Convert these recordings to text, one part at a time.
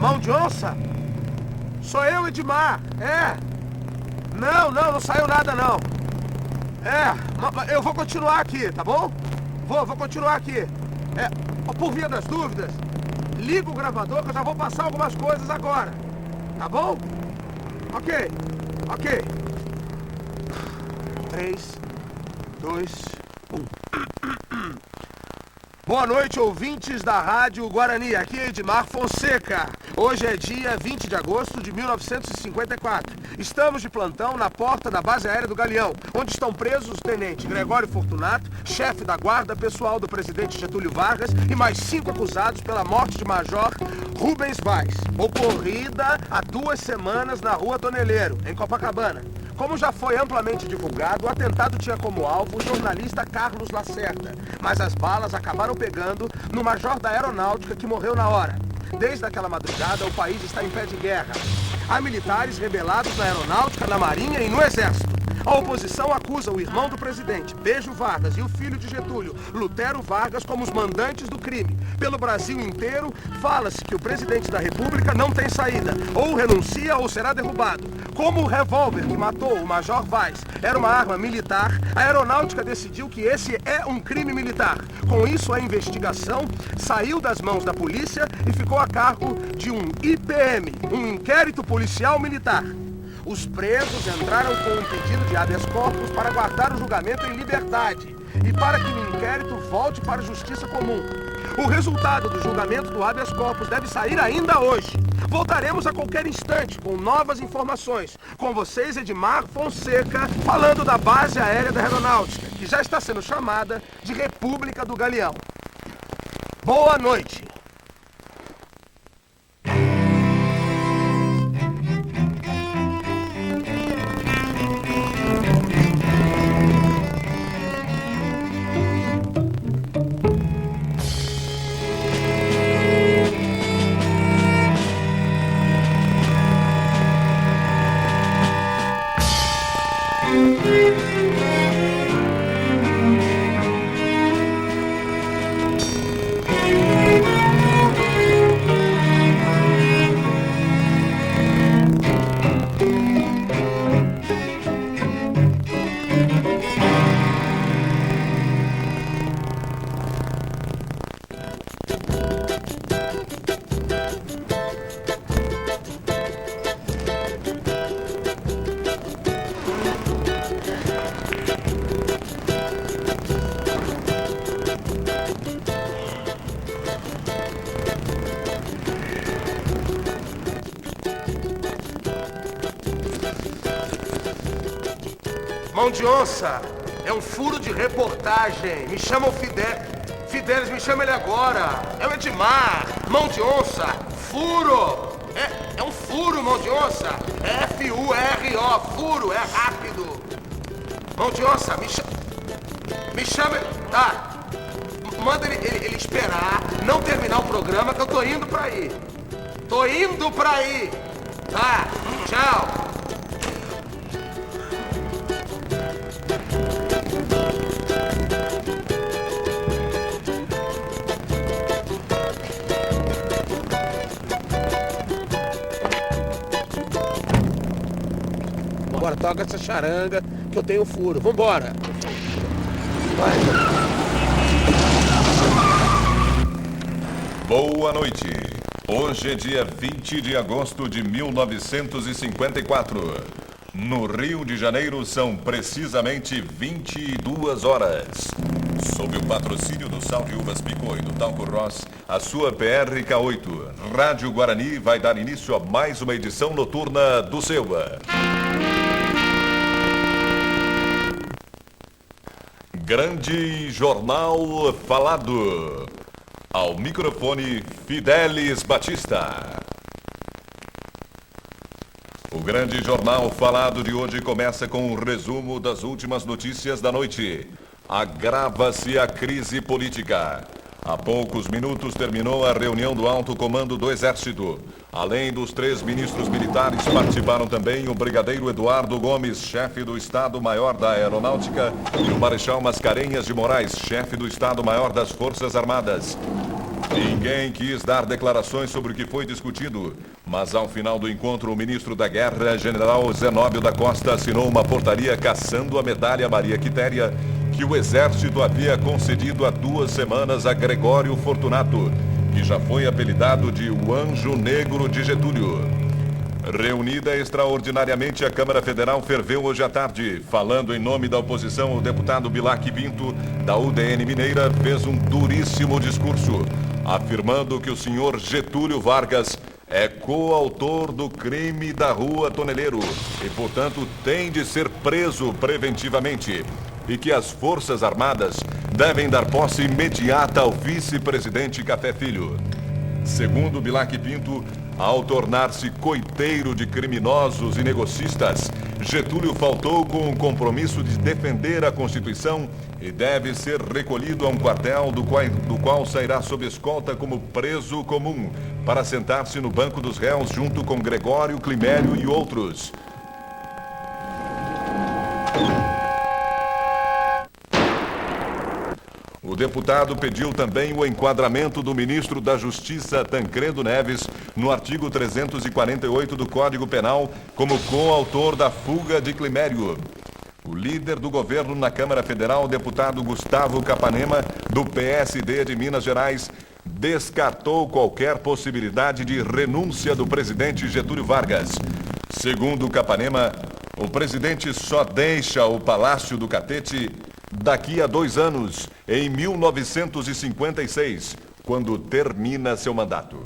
Mão de onça? Sou eu, Edmar. Não saiu nada, não. Eu vou continuar aqui, tá bom? Vou continuar aqui. Por via das dúvidas, liga o gravador que eu já vou passar algumas coisas agora. Tá bom? Ok. 3, 2, 1. Boa noite, ouvintes da Rádio Guarani. Aqui é Edmar Fonseca. Hoje é dia 20 de agosto de 1954. Estamos de plantão na porta da base aérea do Galeão, onde estão presos o tenente Gregório Fortunato, chefe da guarda pessoal do presidente Getúlio Vargas, e mais 5 acusados pela morte de Major Rubens Vaz, ocorrida há 2 semanas na Rua Toneleiro, em Copacabana. Como já foi amplamente divulgado, o atentado tinha como alvo o jornalista Carlos Lacerda, mas as balas acabaram pegando no major da aeronáutica que morreu na hora. Desde aquela madrugada, o país está em pé de guerra. Há militares rebelados na aeronáutica, na marinha e no exército. A oposição acusa o irmão do presidente, Beijo Vargas, e o filho de Getúlio, Lutero Vargas, como os mandantes do crime. Pelo Brasil inteiro, fala-se que o presidente da República não tem saída. Ou renuncia ou será derrubado. Como o revólver que matou o Major Vaz era uma arma militar, a aeronáutica decidiu que esse é um crime militar. Com isso, a investigação saiu das mãos da polícia e ficou a cargo de um IPM, um inquérito policial militar. Os presos entraram com um pedido de habeas corpus para guardar o julgamento em liberdade e para que o inquérito volte para a justiça comum. O resultado do julgamento do habeas corpus deve sair ainda hoje. Voltaremos a qualquer instante com novas informações. Com vocês, Edmar Fonseca, falando da base aérea da aeronáutica, que já está sendo chamada de República do Galeão. Boa noite. Mão de onça, é um furo de reportagem. Me chamam Fidelis, me chama ele agora. É o Edmar, mão de onça, furo. É um furo, mão de onça. É F-U-R-O, furo, é rápido. Mão de onça, me chama. Tá, manda ele esperar, não terminar o programa que eu tô indo pra aí. Tá, tchau. Vambora, toca essa charanga que eu tenho furo. Vambora. Vai. Boa noite. Hoje é dia 20 de agosto de 1954. No Rio de Janeiro são precisamente 22 horas. Sob o patrocínio do Sal de Uvas Picô e do Talco Ross, a sua PRK-8, Rádio Guarani, vai dar início a mais uma edição noturna do seu Grande Jornal Falado. Ao microfone, Fidelis Batista. O Grande Jornal Falado de hoje começa com um resumo das últimas notícias da noite. Agrava-se a crise política. Há poucos minutos terminou a reunião do alto comando do Exército. Além dos 3 ministros militares, participaram também o brigadeiro Eduardo Gomes, chefe do Estado-Maior da Aeronáutica, e o marechal Mascarenhas de Moraes, chefe do Estado-Maior das Forças Armadas. Ninguém quis dar declarações sobre o que foi discutido, mas ao final do encontro, o ministro da Guerra, general Zenóbio da Costa, assinou uma portaria cassando a medalha Maria Quitéria que o Exército havia concedido há 2 semanas a Gregório Fortunato, que já foi apelidado de o Anjo Negro de Getúlio. Reunida extraordinariamente, a Câmara Federal ferveu hoje à tarde. Falando em nome da oposição, o deputado Bilac Pinto, da UDN Mineira, fez um duríssimo discurso, afirmando que o senhor Getúlio Vargas é coautor do crime da Rua Toneleiro e, portanto, tem de ser preso preventivamente, e que as Forças Armadas devem dar posse imediata ao vice-presidente Café Filho. Segundo Bilac Pinto, ao tornar-se coiteiro de criminosos e negocistas, Getúlio faltou com o compromisso de defender a Constituição e deve ser recolhido a um quartel do qual sairá sob escolta como preso comum, para sentar-se no banco dos réus junto com Gregório, Climério e outros. O deputado pediu também o enquadramento do ministro da Justiça, Tancredo Neves, no artigo 348 do Código Penal, como coautor da fuga de Climério. O líder do governo na Câmara Federal, o deputado Gustavo Capanema, do PSD de Minas Gerais, descartou qualquer possibilidade de renúncia do presidente Getúlio Vargas. Segundo Capanema, o presidente só deixa o Palácio do Catete daqui a 2 anos, em 1956, quando termina seu mandato.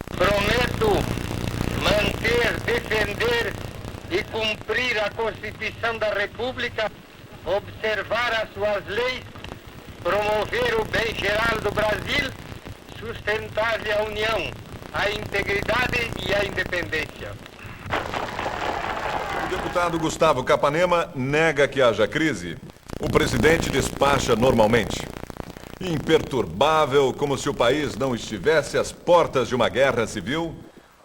Prometo manter, defender e cumprir a Constituição da República, observar as suas leis, promover o bem geral do Brasil, sustentar-lhe a união, a integridade e a independência. O deputado Gustavo Capanema nega que haja crise. O presidente despacha normalmente, imperturbável, como se o país não estivesse às portas de uma guerra civil.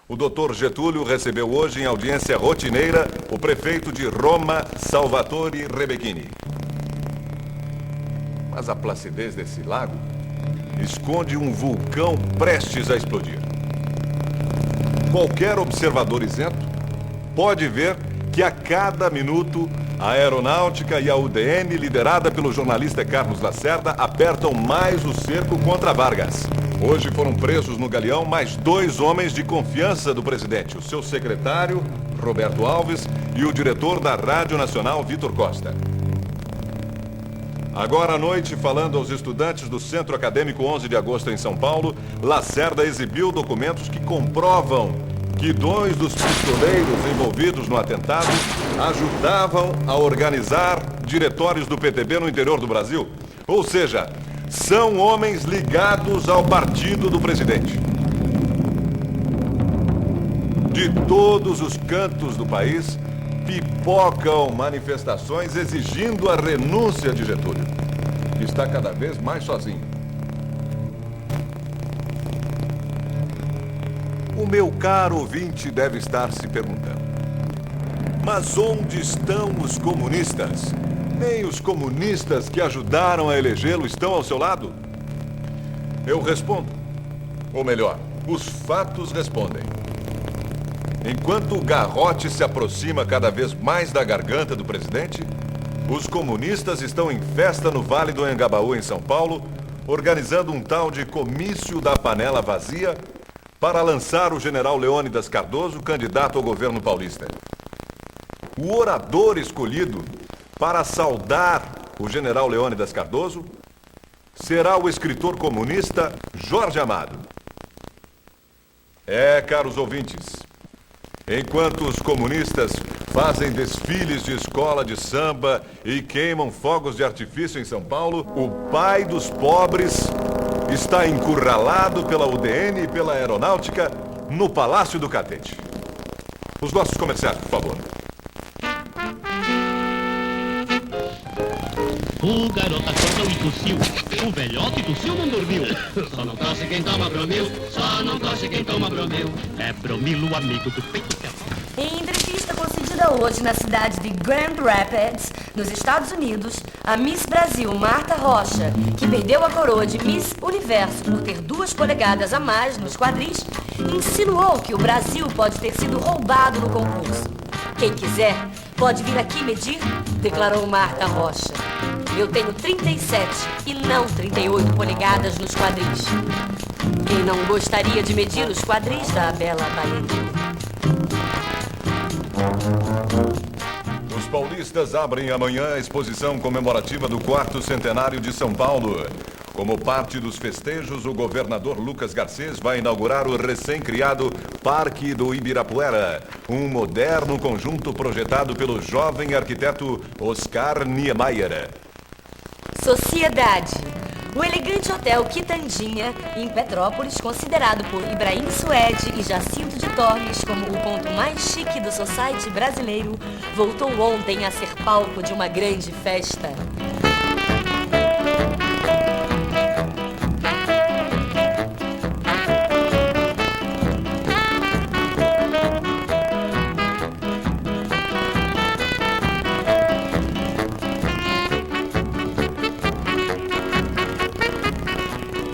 O doutor Getúlio recebeu hoje, em audiência rotineira, o prefeito de Roma, Salvatore Rebecchini. Mas a placidez desse lago esconde um vulcão prestes a explodir. Qualquer observador isento pode ver que a cada minuto a Aeronáutica e a UDN, liderada pelo jornalista Carlos Lacerda, apertam mais o cerco contra Vargas. Hoje foram presos no Galeão mais 2 homens de confiança do presidente, o seu secretário, Roberto Alves, e o diretor da Rádio Nacional, Vitor Costa. Agora à noite, falando aos estudantes do Centro Acadêmico 11 de Agosto em São Paulo, Lacerda exibiu documentos que comprovam que 2 dos pistoleiros envolvidos no atentado ajudavam a organizar diretórios do PTB no interior do Brasil. Ou seja, são homens ligados ao partido do presidente. De todos os cantos do país, pipocam manifestações exigindo a renúncia de Getúlio, que está cada vez mais sozinho. O meu caro ouvinte deve estar se perguntando: mas onde estão os comunistas? Nem os comunistas que ajudaram a elegê-lo estão ao seu lado? Eu respondo. Ou melhor, os fatos respondem. Enquanto o garrote se aproxima cada vez mais da garganta do presidente, os comunistas estão em festa no Vale do Anhangabaú, em São Paulo, organizando um tal de comício da panela vazia para lançar o general Leônidas Cardoso, candidato ao governo paulista. O orador escolhido para saudar o general Leônidas Cardoso será o escritor comunista Jorge Amado. Caros ouvintes, enquanto os comunistas fazem desfiles de escola de samba e queimam fogos de artifício em São Paulo, o pai dos pobres está encurralado pela UDN e pela Aeronáutica no Palácio do Catete. Os nossos comerciais, por favor. O garoto acordou e tossiu. O velhote tossiu, não dormiu. Só não tosse quem toma Bromil. Só não tosse quem toma Bromil. É Bromil, o amigo do peito. Em entrevista concedida Morta hoje na cidade de Grand Rapids, nos Estados Unidos, a Miss Brasil Marta Rocha, que perdeu a coroa de Miss Universo por ter 2 polegadas a mais nos quadris, insinuou que o Brasil pode ter sido roubado no concurso. Quem quiser pode vir aqui medir, declarou Marta Rocha. Eu tenho 37 e não 38 polegadas nos quadris. Quem não gostaria de medir os quadris da bela baianinha? Os paulistas abrem amanhã a exposição comemorativa do 4º centenário de São Paulo. Como parte dos festejos, o governador Lucas Garcês vai inaugurar o recém-criado Parque do Ibirapuera, um moderno conjunto projetado pelo jovem arquiteto Oscar Niemeyer. Sociedade. O elegante hotel Quitandinha, em Petrópolis, considerado por Ibrahim Suede e Jacinto de Torres como o ponto mais chique do society brasileiro, voltou ontem a ser palco de uma grande festa.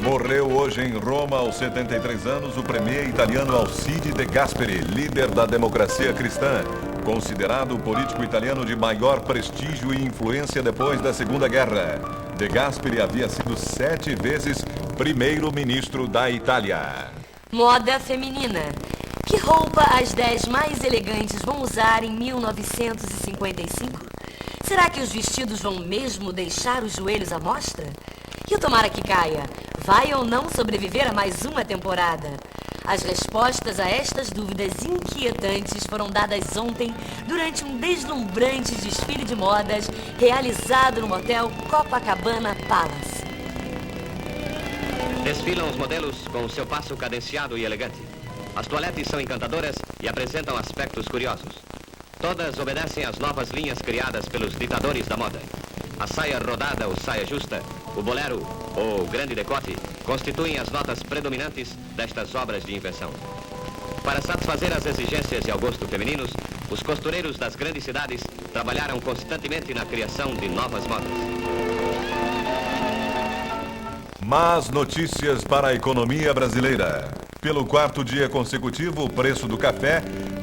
Morreu hoje em Roma, aos 73 anos, o premier italiano Alcide De Gasperi, líder da democracia cristã, considerado o político italiano de maior prestígio e influência depois da Segunda Guerra. De Gasperi havia sido 7 vezes primeiro-ministro da Itália. Moda feminina. Que roupa as 10 mais elegantes vão usar em 1955? Será que os vestidos vão mesmo deixar os joelhos à mostra? E o tomara que caia, vai ou não sobreviver a mais uma temporada? As respostas a estas dúvidas inquietantes foram dadas ontem durante um deslumbrante desfile de modas realizado no motel Copacabana Palace. Desfilam os modelos com o seu passo cadenciado e elegante. As toaletes são encantadoras e apresentam aspectos curiosos. Todas obedecem às novas linhas criadas pelos ditadores da moda. A saia rodada ou saia justa, o bolero ou grande decote constituem as notas predominantes destas obras de invenção. Para satisfazer as exigências e ao gosto femininos, os costureiros das grandes cidades trabalharam constantemente na criação de novas modas. Más notícias para a economia brasileira. Pelo 4º dia consecutivo, o preço do café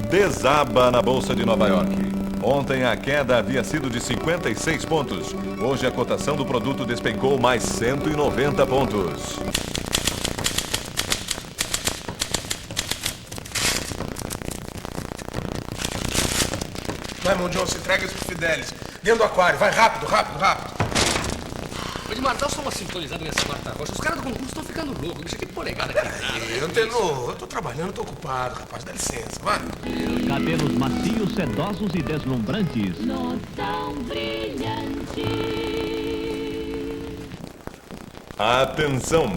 desaba na Bolsa de Nova York. Ontem a queda havia sido de 56 pontos. Hoje a cotação do produto despencou mais 190 pontos. Vai, Mão Johnson, entrega isso pro Fidelis. Dentro do aquário, vai rápido, rápido, rápido. Edmar, dá só uma sintonizada nessa Marta Rocha. Os caras do concurso estão ficando loucos. Bicho, que polegada aqui. Eu tô trabalhando, tô ocupado, rapaz. Dá licença, vai. Cabelos macios, sedosos e deslumbrantes. Noção brilhante. Atenção!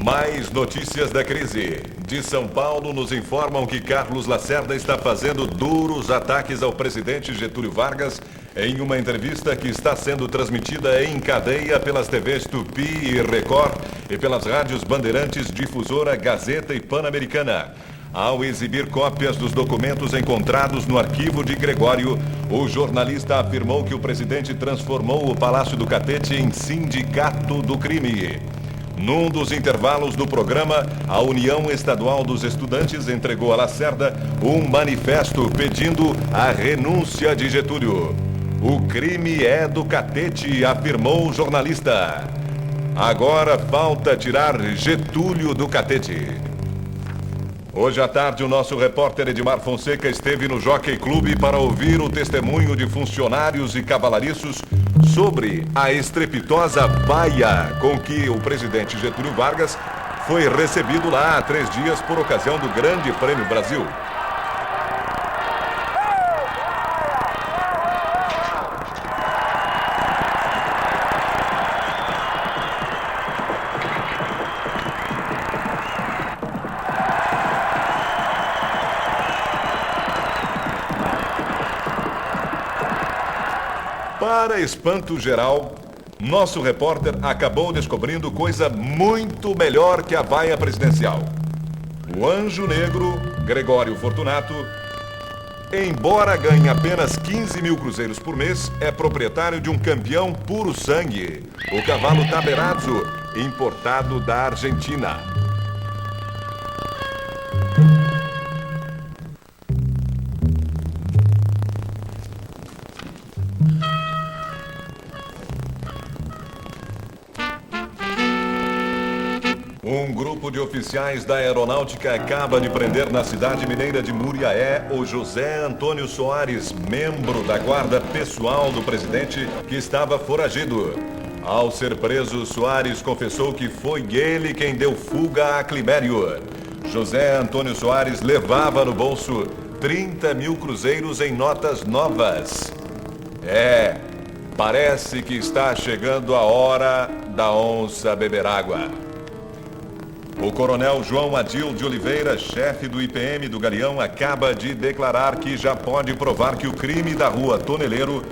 Mais notícias da crise. De São Paulo nos informam que Carlos Lacerda está fazendo duros ataques ao presidente Getúlio Vargas em uma entrevista que está sendo transmitida em cadeia pelas TVs Tupi e Record e pelas rádios Bandeirantes, Difusora, Gazeta e Pan-Americana. Ao exibir cópias dos documentos encontrados no arquivo de Gregório, o jornalista afirmou que o presidente transformou o Palácio do Catete em sindicato do crime. Num dos intervalos do programa, a União Estadual dos Estudantes entregou a Lacerda um manifesto pedindo a renúncia de Getúlio. O crime é do Catete, afirmou o jornalista. Agora falta tirar Getúlio do Catete. Hoje à tarde, o nosso repórter Edmar Fonseca esteve no Jockey Club para ouvir o testemunho de funcionários e cavalariços sobre a estrepitosa baia com que o presidente Getúlio Vargas foi recebido lá há 3 dias por ocasião do Grande Prêmio Brasil. Para espanto geral, nosso repórter acabou descobrindo coisa muito melhor que a baia presidencial. O anjo negro, Gregório Fortunato, Embora ganhe apenas 15 mil cruzeiros por mês, é proprietário de um campeão puro sangue, o cavalo Taberazzo, importado da Argentina. Um grupo de oficiais da Aeronáutica acaba de prender na cidade mineira de Muriaé o José Antônio Soares, membro da guarda pessoal do presidente, que estava foragido. Ao ser preso, Soares confessou que foi ele quem deu fuga a Climério. José Antônio Soares levava no bolso 30 mil cruzeiros em notas novas. Parece que está chegando a hora da onça beber água. O coronel João Adil de Oliveira, chefe do IPM do Galeão, acaba de declarar que já pode provar que o crime da Rua Toneleiro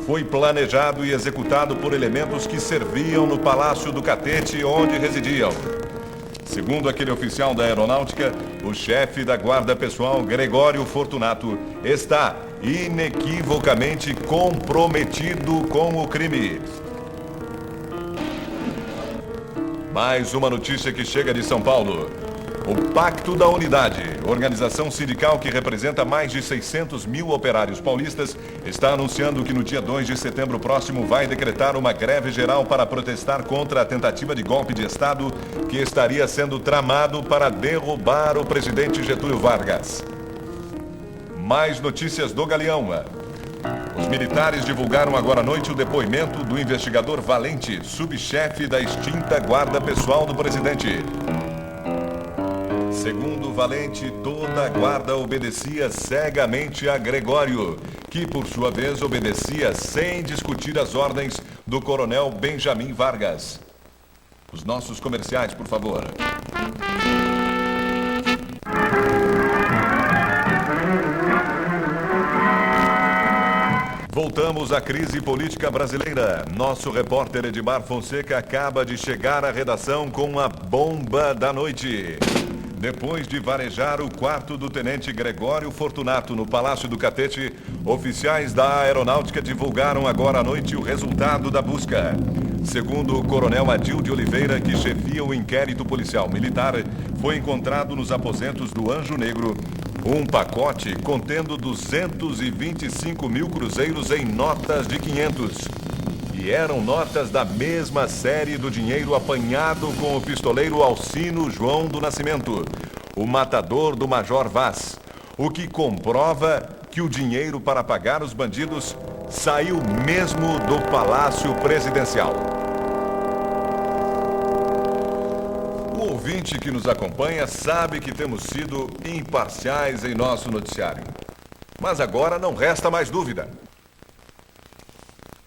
foi planejado e executado por elementos que serviam no Palácio do Catete, onde residiam. Segundo aquele oficial da Aeronáutica, o chefe da guarda pessoal, Gregório Fortunato, está inequivocamente comprometido com o crime. Mais uma notícia que chega de São Paulo. O Pacto da Unidade, organização sindical que representa mais de 600 mil operários paulistas, está anunciando que no dia 2 de setembro próximo vai decretar uma greve geral para protestar contra a tentativa de golpe de Estado que estaria sendo tramado para derrubar o presidente Getúlio Vargas. Mais notícias do Galeão. Os militares divulgaram agora à noite o depoimento do investigador Valente, subchefe da extinta guarda pessoal do presidente. Segundo Valente, toda a guarda obedecia cegamente a Gregório, que por sua vez obedecia sem discutir as ordens do coronel Benjamin Vargas. Os nossos comerciais, por favor. Voltamos à crise política brasileira. Nosso repórter Edmar Fonseca acaba de chegar à redação com a bomba da noite. Depois de varejar o quarto do tenente Gregório Fortunato no Palácio do Catete, oficiais da Aeronáutica divulgaram agora à noite o resultado da busca. Segundo o coronel Adil de Oliveira, que chefia o inquérito policial militar, foi encontrado nos aposentos do Anjo Negro um pacote contendo 225 mil cruzeiros em notas de 500. E eram notas da mesma série do dinheiro apanhado com o pistoleiro Alcino João do Nascimento, o matador do Major Vaz, o que comprova que o dinheiro para pagar os bandidos saiu mesmo do Palácio Presidencial. O ouvinte que nos acompanha sabe que temos sido imparciais em nosso noticiário. Mas agora não resta mais dúvida.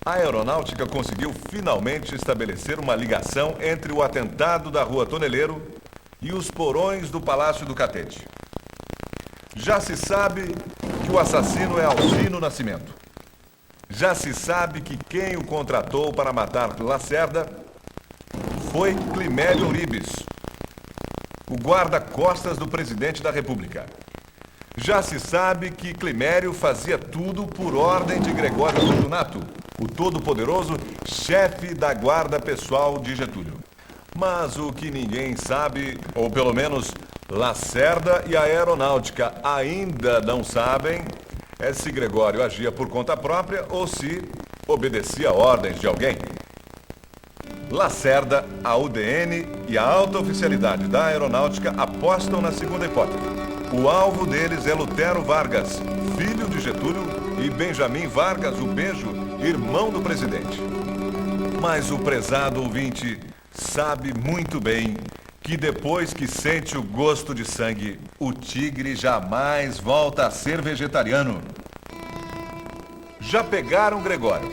A Aeronáutica conseguiu finalmente estabelecer uma ligação entre o atentado da Rua Toneleiro e os porões do Palácio do Catete. Já se sabe que o assassino é Alcino Nascimento. Já se sabe que quem o contratou para matar Lacerda foi Climério Uribes, o guarda-costas do presidente da República. Já se sabe que Climério fazia tudo por ordem de Gregório Fortunato, o todo-poderoso chefe da guarda pessoal de Getúlio. Mas o que ninguém sabe, ou pelo menos Lacerda e a Aeronáutica ainda não sabem, é se Gregório agia por conta própria ou se obedecia ordens de alguém. Lacerda, a UDN e a alta oficialidade da Aeronáutica apostam na segunda hipótese. O alvo deles é Lutero Vargas, filho de Getúlio, e Benjamin Vargas, o Bejo, irmão do presidente. Mas o prezado ouvinte sabe muito bem que depois que sente o gosto de sangue, o tigre jamais volta a ser vegetariano. Já pegaram Gregório.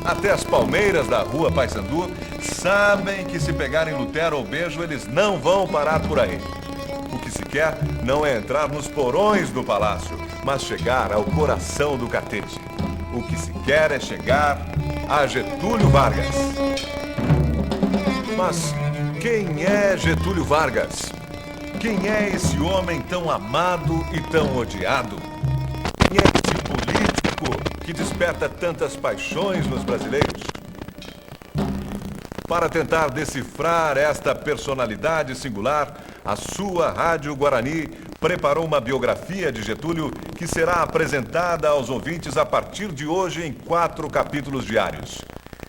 Até as palmeiras da Rua Paissandu sabem que se pegarem Lutero ou Bejo, eles não vão parar por aí. O que se quer não é entrar nos porões do palácio, mas chegar ao coração do Catete. O que se quer é chegar a Getúlio Vargas. Mas quem é Getúlio Vargas? Quem é esse homem tão amado e tão odiado? conhece político que desperta tantas paixões nos brasileiros? Para tentar decifrar esta personalidade singular, a sua Rádio Guarani preparou uma biografia de Getúlio que será apresentada aos ouvintes a partir de hoje em 4 capítulos diários.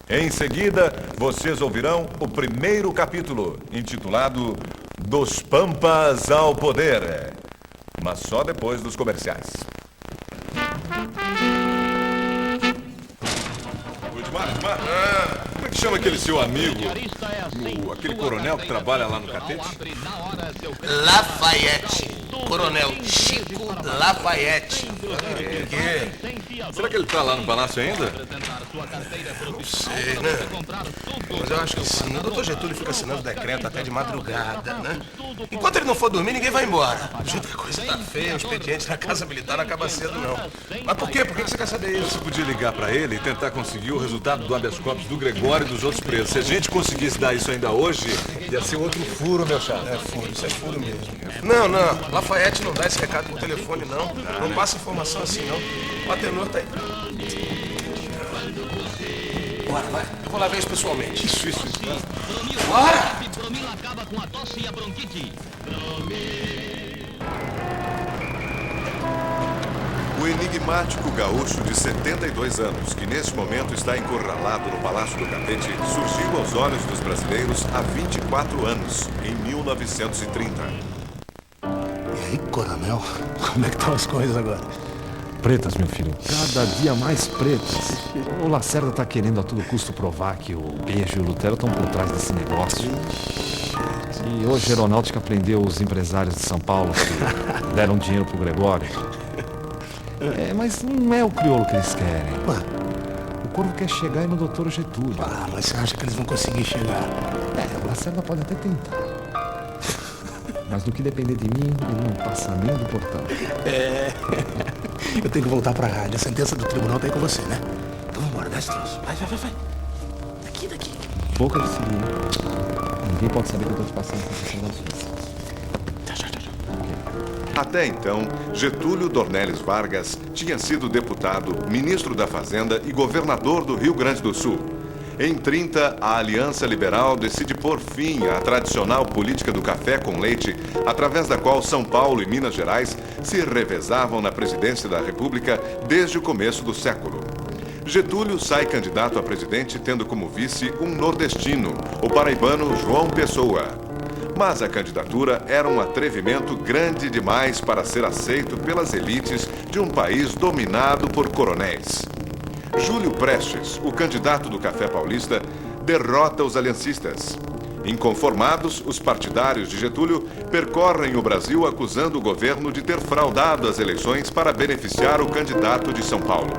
Em seguida, vocês ouvirão o primeiro capítulo, intitulado Dos Pampas ao Poder, mas só depois dos comerciais. Edmar, como é que chama aquele seu amigo, aquele coronel que trabalha lá no Catete? Lafayette. Coronel Chico Lafayette. Será que ele tá lá no palácio ainda? Não sei, né? Mas eu acho que sim. O doutor Getúlio fica assinando decreto até de madrugada, né? Enquanto ele não for dormir, ninguém vai embora. Do jeito que a coisa tá feia, o expediente na Casa Militar não acaba cedo, não. Mas por quê? Por que você quer saber isso? Você podia ligar pra ele e tentar conseguir o resultado do habeas corpus do Gregório e dos outros presos. Se a gente conseguisse dar isso ainda hoje, ia ser outro furo, meu chapa. É furo, isso é furo mesmo. Não. Lafayette não dá esse recado por telefone, não. Não passa informação assim, não. O Atenor tá aí. Bora, vai. Eu vou lá ver isso pessoalmente. Isso. Bora! Bromila acaba com a tosse e a bronquite. O enigmático gaúcho de 72 anos, que neste momento está encurralado no Palácio do Catete, surgiu aos olhos dos brasileiros há 24 anos, em 1930. E aí, coronel, como é que estão as coisas agora? Pretas, meu filho. Cada dia mais pretas. O Lacerda tá querendo a todo custo provar que o Beijo e o Lutero estão por trás desse negócio. E hoje a Aeronáutica prendeu os empresários de São Paulo que deram dinheiro pro Gregório. Mas não é o crioulo que eles querem. O Corvo quer chegar aí no doutor Getúlio. Mas você acha que eles vão conseguir chegar? O Lacerda pode até tentar. Mas do que depender de mim, ele não passa nem do portão. Eu tenho que voltar pra rádio. A sentença do tribunal tá aí com você, né? Então vambora, dá esse troço. Vai. Daqui. Boca de siri, hein? Ninguém pode saber que eu tô te passando a sensação da justiça. Até então, Getúlio Dornelles Vargas tinha sido deputado, ministro da Fazenda e governador do Rio Grande do Sul. Em 30, a Aliança Liberal decide pôr fim à tradicional política do café com leite, através da qual São Paulo e Minas Gerais se revezavam na presidência da República desde o começo do século. Getúlio sai candidato a presidente tendo como vice um nordestino, o paraibano João Pessoa. Mas a candidatura era um atrevimento grande demais para ser aceito pelas elites de um país dominado por coronéis. Júlio Prestes, o candidato do Café Paulista, derrota os aliancistas. Inconformados, os partidários de Getúlio percorrem o Brasil acusando o governo de ter fraudado as eleições para beneficiar o candidato de São Paulo.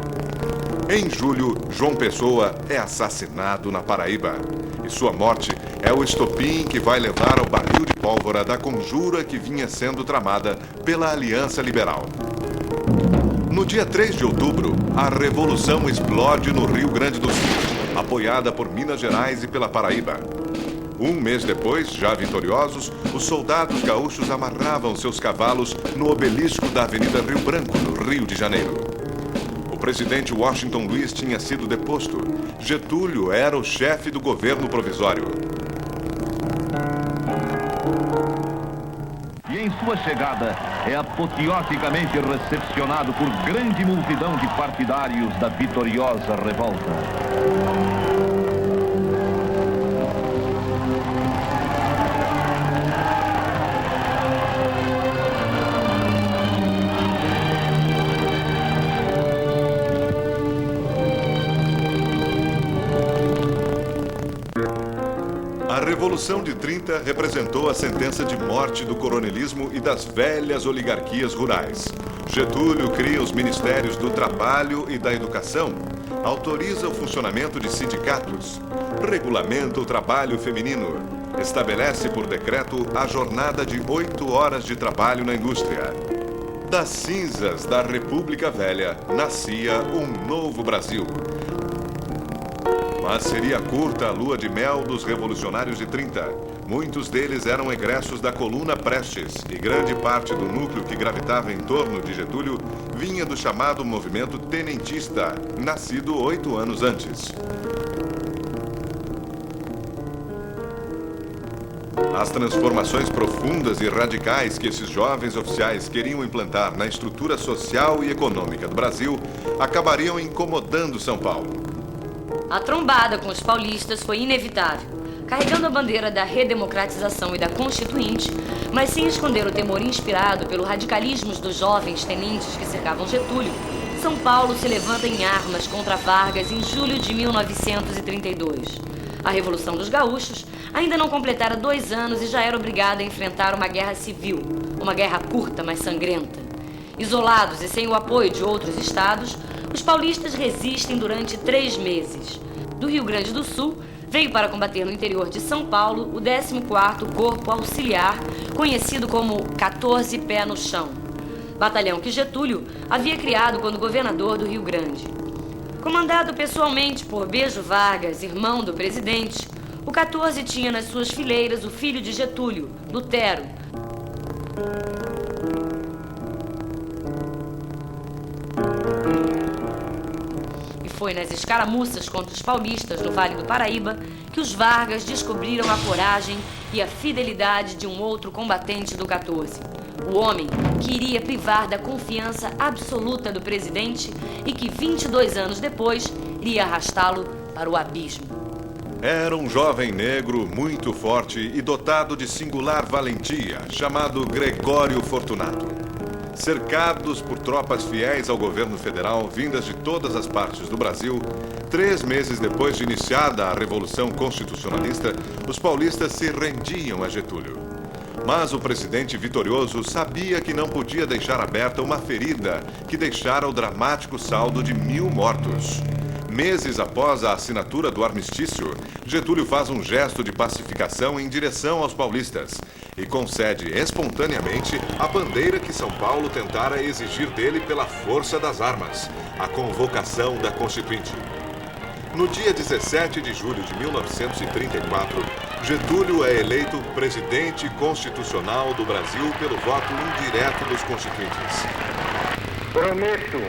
Em julho, João Pessoa é assassinado na Paraíba. E sua morte é o estopim que vai levar ao barril de pólvora da conjura que vinha sendo tramada pela Aliança Liberal. No dia 3 de outubro, a Revolução explode no Rio Grande do Sul, apoiada por Minas Gerais e pela Paraíba. Um mês depois, já vitoriosos, os soldados gaúchos amarravam seus cavalos no obelisco da Avenida Rio Branco, no Rio de Janeiro. O presidente Washington Luiz tinha sido deposto. Getúlio era o chefe do governo provisório. E em sua chegada é apoteoticamente recepcionado por grande multidão de partidários da vitoriosa revolta. A Revolução de 30 representou a sentença de morte do coronelismo e das velhas oligarquias rurais. Getúlio cria os Ministérios do Trabalho e da Educação, autoriza o funcionamento de sindicatos, regulamenta o trabalho feminino, estabelece por decreto a jornada de 8 horas de trabalho na indústria. Das cinzas da República Velha nascia um novo Brasil. Mas seria curta a lua de mel dos revolucionários de 30. Muitos deles eram egressos da coluna Prestes e grande parte do núcleo que gravitava em torno de Getúlio vinha do chamado movimento tenentista, nascido 8 anos antes. As transformações profundas e radicais que esses jovens oficiais queriam implantar na estrutura social e econômica do Brasil acabariam incomodando São Paulo. A trombada com os paulistas foi inevitável. Carregando a bandeira da redemocratização e da Constituinte, mas sem esconder o temor inspirado pelo radicalismo dos jovens tenentes que cercavam Getúlio, São Paulo se levanta em armas contra Vargas em julho de 1932. A Revolução dos Gaúchos ainda não completara 2 anos e já era obrigada a enfrentar uma guerra civil, uma guerra curta, mas sangrenta. Isolados e sem o apoio de outros estados, os paulistas resistem durante 3 meses. Do Rio Grande do Sul, veio para combater no interior de São Paulo o 14º Corpo Auxiliar, conhecido como 14 Pé no Chão, batalhão que Getúlio havia criado quando governador do Rio Grande. Comandado pessoalmente por Bejo Vargas, irmão do presidente, o 14 tinha nas suas fileiras o filho de Getúlio, Lutero. Foi nas escaramuças contra os paulistas no Vale do Paraíba que os Vargas descobriram a coragem e a fidelidade de um outro combatente do 14. O homem que iria privar da confiança absoluta do presidente e que 22 anos depois iria arrastá-lo para o abismo. Era um jovem negro muito forte e dotado de singular valentia, chamado Gregório Fortunato. Cercados por tropas fiéis ao governo federal, vindas de todas as partes do Brasil, 3 meses depois de iniciada a Revolução Constitucionalista, os paulistas se rendiam a Getúlio. Mas o presidente vitorioso sabia que não podia deixar aberta uma ferida que deixara o dramático saldo de 1000 mortos. Meses após a assinatura do armistício, Getúlio faz um gesto de pacificação em direção aos paulistas e concede espontaneamente a bandeira que São Paulo tentara exigir dele pela força das armas, a convocação da Constituinte. No dia 17 de julho de 1934, Getúlio é eleito presidente constitucional do Brasil pelo voto indireto dos constituintes. Prometo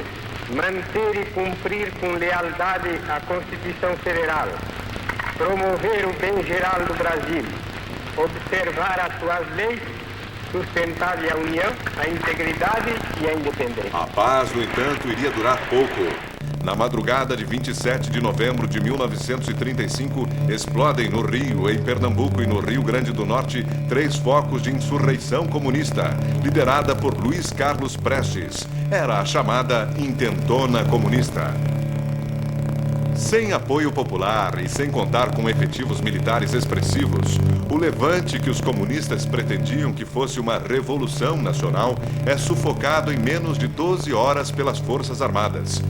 manter e cumprir com lealdade a Constituição Federal, promover o bem geral do Brasil, observar as suas leis, sustentar a união, a integridade e a independência. A paz, no entanto, iria durar pouco. Na madrugada de 27 de novembro de 1935, explodem no Rio, em Pernambuco e no Rio Grande do Norte 3 focos de insurreição comunista, liderada por Luiz Carlos Prestes. Era a chamada Intentona Comunista. Sem apoio popular e sem contar com efetivos militares expressivos, o levante que os comunistas pretendiam que fosse uma revolução nacional é sufocado em menos de 12 horas pelas Forças Armadas.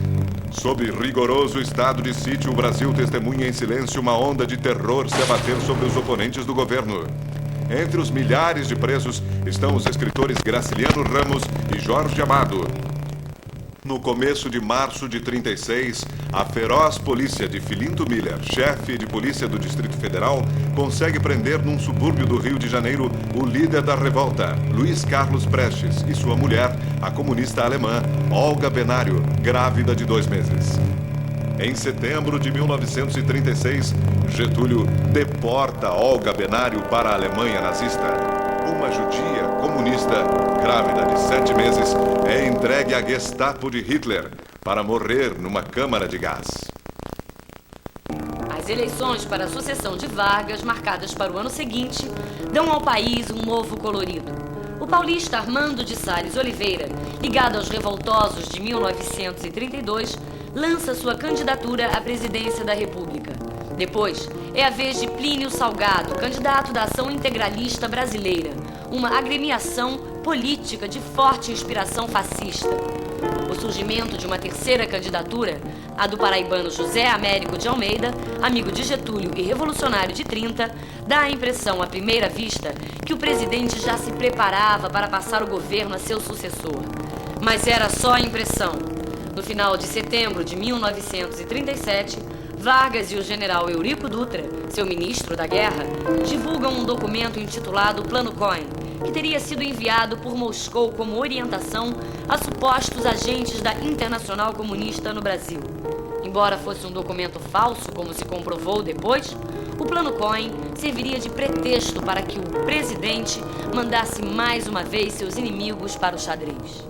Sob rigoroso estado de sítio, o Brasil testemunha em silêncio uma onda de terror se abater sobre os oponentes do governo. Entre os milhares de presos estão os escritores Graciliano Ramos e Jorge Amado. No começo de março de 36, a feroz polícia de Filinto Miller, chefe de polícia do Distrito Federal, consegue prender num subúrbio do Rio de Janeiro o líder da revolta, Luiz Carlos Prestes, e sua mulher, a comunista alemã Olga Benário, grávida de 2 meses. Em setembro de 1936, Getúlio deporta Olga Benário para a Alemanha nazista. Uma judia comunista, grávida de 7 meses, é entregue à Gestapo de Hitler para morrer numa câmara de gás. As eleições para a sucessão de Vargas, marcadas para o ano seguinte, dão ao país um novo colorido. O paulista Armando de Salles Oliveira, ligado aos revoltosos de 1932, lança sua candidatura à presidência da República. Depois, é a vez de Plínio Salgado, candidato da Ação Integralista Brasileira, uma agremiação política de forte inspiração fascista. O surgimento de uma terceira candidatura, a do paraibano José Américo de Almeida, amigo de Getúlio e revolucionário de 30, dá a impressão, à primeira vista, que o presidente já se preparava para passar o governo a seu sucessor. Mas era só a impressão. No final de setembro de 1937, Vargas e o general Eurico Dutra, seu ministro da guerra, divulgam um documento intitulado Plano Cohen, que teria sido enviado por Moscou como orientação a supostos agentes da Internacional Comunista no Brasil. Embora fosse um documento falso, como se comprovou depois, o Plano Cohen serviria de pretexto para que o presidente mandasse mais uma vez seus inimigos para o xadrez.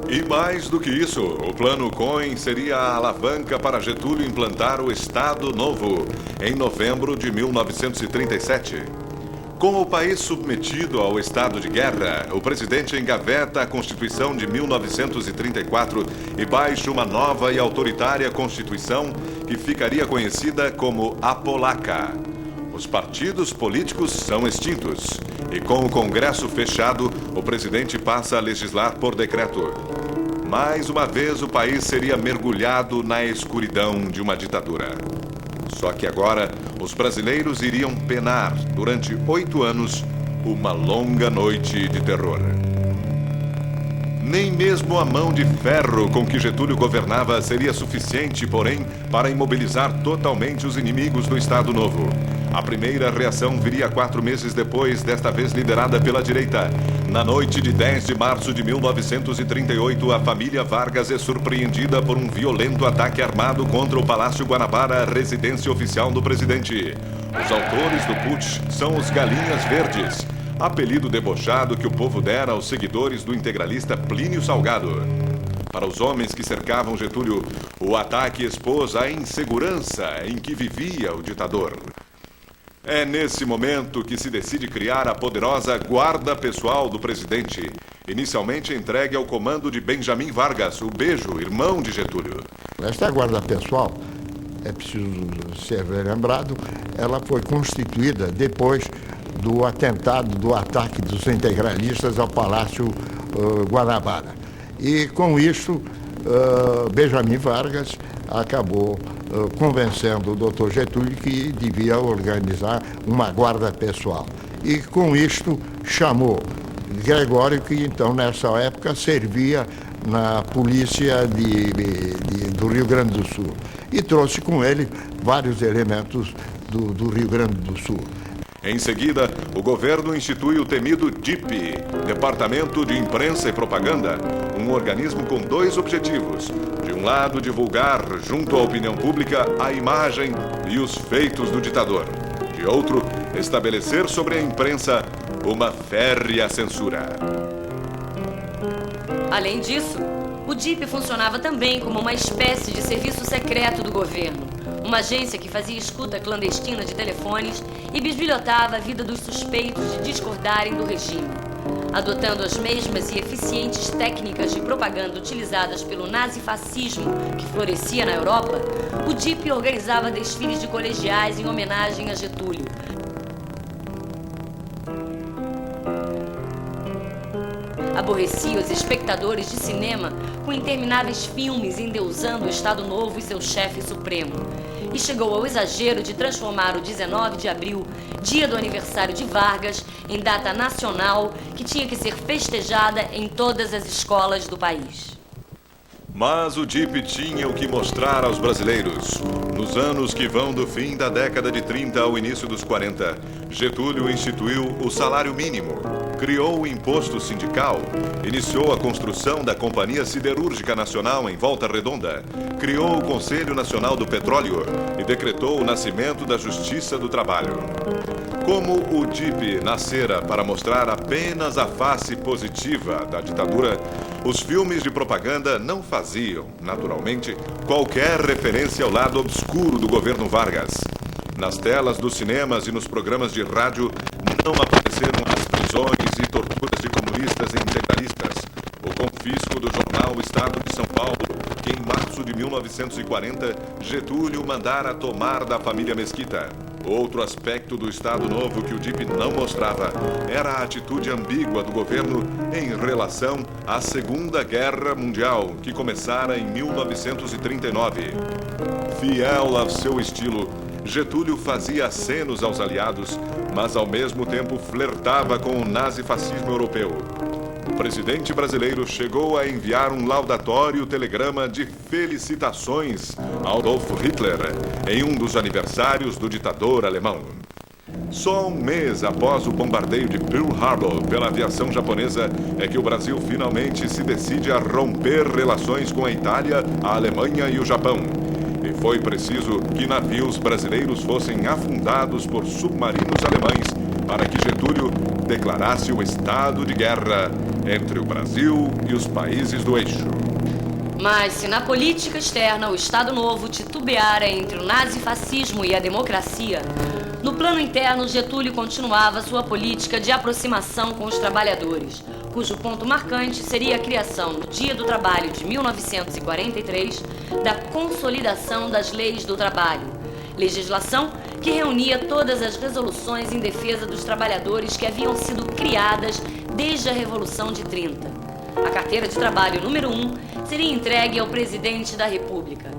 E mais do que isso, o Plano Cohen seria a alavanca para Getúlio implantar o Estado Novo em novembro de 1937. Com o país submetido ao estado de guerra, o presidente engaveta a Constituição de 1934 e baixa uma nova e autoritária Constituição que ficaria conhecida como a Polaca. Os partidos políticos são extintos e, com o Congresso fechado, o presidente passa a legislar por decreto. Mais uma vez, o país seria mergulhado na escuridão de uma ditadura. Só que agora, os brasileiros iriam penar, durante 8 anos, uma longa noite de terror. Nem mesmo a mão de ferro com que Getúlio governava seria suficiente, porém, para imobilizar totalmente os inimigos do Estado Novo. A primeira reação viria 4 meses depois, desta vez liderada pela direita. Na noite de 10 de março de 1938, a família Vargas é surpreendida por um violento ataque armado contra o Palácio Guanabara, residência oficial do presidente. Os autores do putsch são os Galinhas Verdes, apelido debochado que o povo dera aos seguidores do integralista Plínio Salgado. Para os homens que cercavam Getúlio, o ataque expôs a insegurança em que vivia o ditador. É nesse momento que se decide criar a poderosa Guarda Pessoal do presidente, inicialmente entregue ao comando de Benjamin Vargas, o Bejo, irmão de Getúlio. Esta Guarda Pessoal, é preciso ser lembrado, ela foi constituída depois do atentado, do ataque dos integralistas ao Palácio Guanabara. E com isso, Benjamin Vargas acabou convencendo o doutor Getúlio que devia organizar uma guarda pessoal. E com isto chamou Gregório, que então nessa época servia na polícia do Rio Grande do Sul. E trouxe com ele vários elementos do Rio Grande do Sul. Em seguida, o governo institui o temido DIP, Departamento de Imprensa e Propaganda, um organismo com 2 objetivos. De um lado, divulgar, junto à opinião pública, a imagem e os feitos do ditador. De outro, estabelecer sobre a imprensa uma férrea censura. Além disso, o DIP funcionava também como uma espécie de serviço secreto do governo. Uma agência que fazia escuta clandestina de telefones e bisbilhotava a vida dos suspeitos de discordarem do regime. Adotando as mesmas e eficientes técnicas de propaganda utilizadas pelo nazifascismo que florescia na Europa, o DIP organizava desfiles de colegiais em homenagem a Getúlio. Aborrecia os espectadores de cinema com intermináveis filmes endeusando o Estado Novo e seu chefe supremo. E chegou ao exagero de transformar o 19 de abril, dia do aniversário de Vargas, em data nacional que tinha que ser festejada em todas as escolas do país. Mas o DIP tinha o que mostrar aos brasileiros. Nos anos que vão do fim da década de 30 ao início dos 40, Getúlio instituiu o salário mínimo, criou o imposto sindical, iniciou a construção da Companhia Siderúrgica Nacional em Volta Redonda, criou o Conselho Nacional do Petróleo e decretou o nascimento da Justiça do Trabalho. Como o DIP nascera para mostrar apenas a face positiva da ditadura, os filmes de propaganda não faziam, naturalmente, qualquer referência ao lado obscuro do governo Vargas. Nas telas dos cinemas e nos programas de rádio não apareceram as prisões e torturas de comunistas e integralistas, o confisco do jornal Estado de São Paulo, que em março de 1940 Getúlio mandara tomar da família Mesquita. Outro aspecto do Estado Novo que o DIP não mostrava era a atitude ambígua do governo em relação à Segunda Guerra Mundial, que começara em 1939. Fiel ao seu estilo, Getúlio fazia acenos aos aliados, mas ao mesmo tempo flertava com o nazifascismo europeu. O presidente brasileiro chegou a enviar um laudatório telegrama de felicitações a Adolf Hitler em um dos aniversários do ditador alemão. Só um mês após o bombardeio de Pearl Harbor pela aviação japonesa é que o Brasil finalmente se decide a romper relações com a Itália, a Alemanha e o Japão. E foi preciso que navios brasileiros fossem afundados por submarinos alemães para que Getúlio declarasse o estado de guerra entre o Brasil e os países do eixo. Mas se na política externa o Estado Novo titubeara entre o nazifascismo e a democracia, no plano interno Getúlio continuava sua política de aproximação com os trabalhadores, cujo ponto marcante seria a criação, no Dia do Trabalho de 1943, da Consolidação das Leis do Trabalho, legislação que reunia todas as resoluções em defesa dos trabalhadores que haviam sido criadas desde a Revolução de 30. A carteira de trabalho número 1 seria entregue ao presidente da República.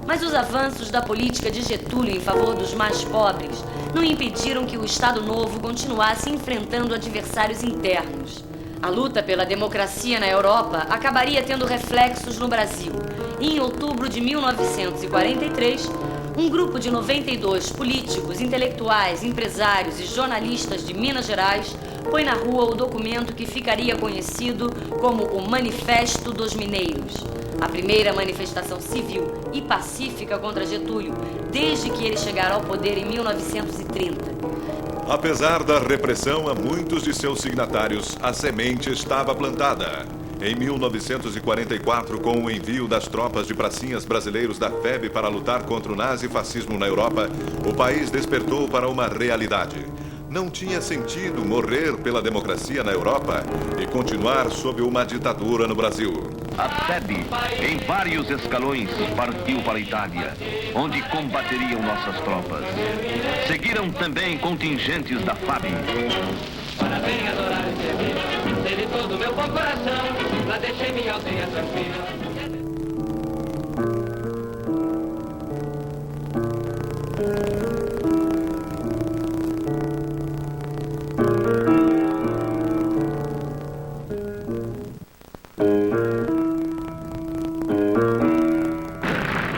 Mas os avanços da política de Getúlio em favor dos mais pobres não impediram que o Estado Novo continuasse enfrentando adversários internos. A luta pela democracia na Europa acabaria tendo reflexos no Brasil. E em outubro de 1943, um grupo de 92 políticos, intelectuais, empresários e jornalistas de Minas Gerais põe na rua o documento que ficaria conhecido como o Manifesto dos Mineiros, a primeira manifestação civil e pacífica contra Getúlio desde que ele chegara ao poder em 1930. Apesar da repressão a muitos de seus signatários, a semente estava plantada. Em 1944, com o envio das tropas de pracinhas brasileiros da FEB para lutar contra o nazifascismo na Europa, o país despertou para uma realidade. Não tinha sentido morrer pela democracia na Europa e continuar sob uma ditadura no Brasil. A FEB, em vários escalões, partiu para a Itália, onde combateriam nossas tropas. Seguiram também contingentes da FAB. Para bem adorar esse vida, sei de todo o meu bom coração, lá deixei minha aldeia tranquila.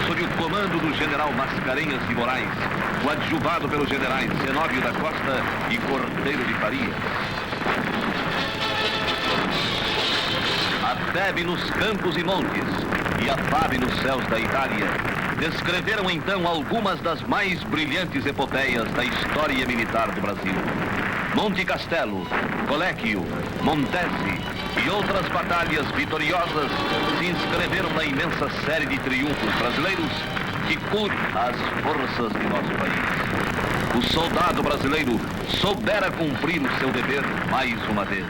Sob o comando do general Mascarenhas de Moraes, coadjuvado pelos generais Zenóbio da Costa e Cordeiro de Farias. A FEB nos campos e montes e a FAB nos céus da Itália descreveram então algumas das mais brilhantes epopeias da história militar do Brasil. Monte Castelo, Coléquio, Montese e outras batalhas vitoriosas se inscreveram na imensa série de triunfos brasileiros que cura as forças de nosso país. O soldado brasileiro soubera cumprir o seu dever mais uma vez.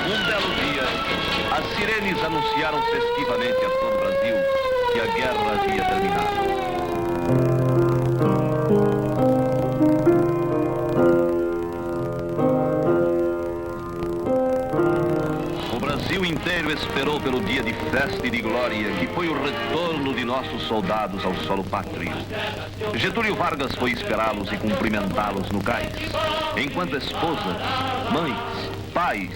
Um belo dia, as sirenes anunciaram festivamente a todo o Brasil que a guerra havia terminado. O Brasil inteiro esperou pelo dia de festa e de glória, que foi o retorno de nossos soldados ao solo pátrio. Getúlio Vargas foi esperá-los e cumprimentá-los no cais, enquanto esposas, mães, pais,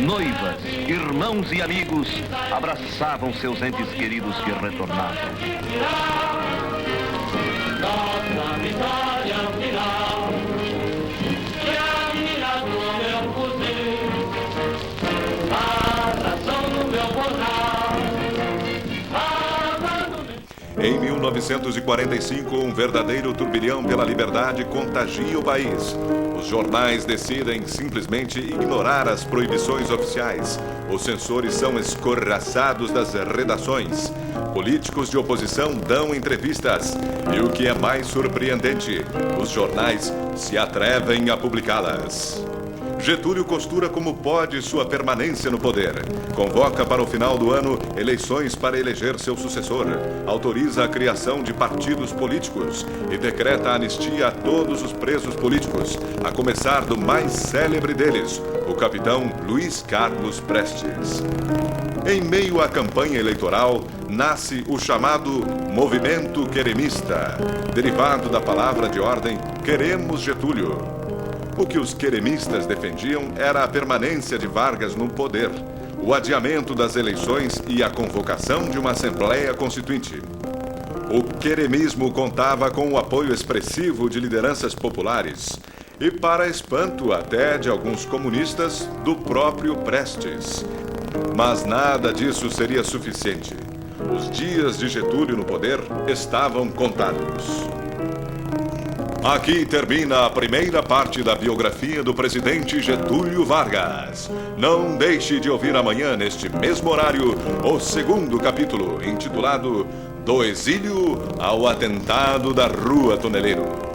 noivas, irmãos e amigos abraçavam seus entes queridos que retornavam. Nossa vitória final, que a mira do meu fuzil, a nação no meu jornal. Em 1945, um verdadeiro turbilhão pela liberdade contagia o país. Os jornais decidem simplesmente ignorar as proibições oficiais. Os censores são escorraçados das redações. Políticos de oposição dão entrevistas. E o que é mais surpreendente, os jornais se atrevem a publicá-las. Getúlio costura como pode sua permanência no poder. Convoca para o final do ano eleições para eleger seu sucessor. Autoriza a criação de partidos políticos e decreta a anistia a todos os presos políticos, a começar do mais célebre deles, o capitão Luiz Carlos Prestes. Em meio à campanha eleitoral, nasce o chamado Movimento Queremista, derivado da palavra de ordem Queremos Getúlio. O que os queremistas defendiam era a permanência de Vargas no poder, o adiamento das eleições e a convocação de uma Assembleia Constituinte. O queremismo contava com o apoio expressivo de lideranças populares e, para espanto até de alguns comunistas, do próprio Prestes. Mas nada disso seria suficiente. Os dias de Getúlio no poder estavam contados. Aqui termina a primeira parte da biografia do presidente Getúlio Vargas. Não deixe de ouvir amanhã, neste mesmo horário, o segundo capítulo, intitulado Do Exílio ao Atentado da Rua Toneleiro.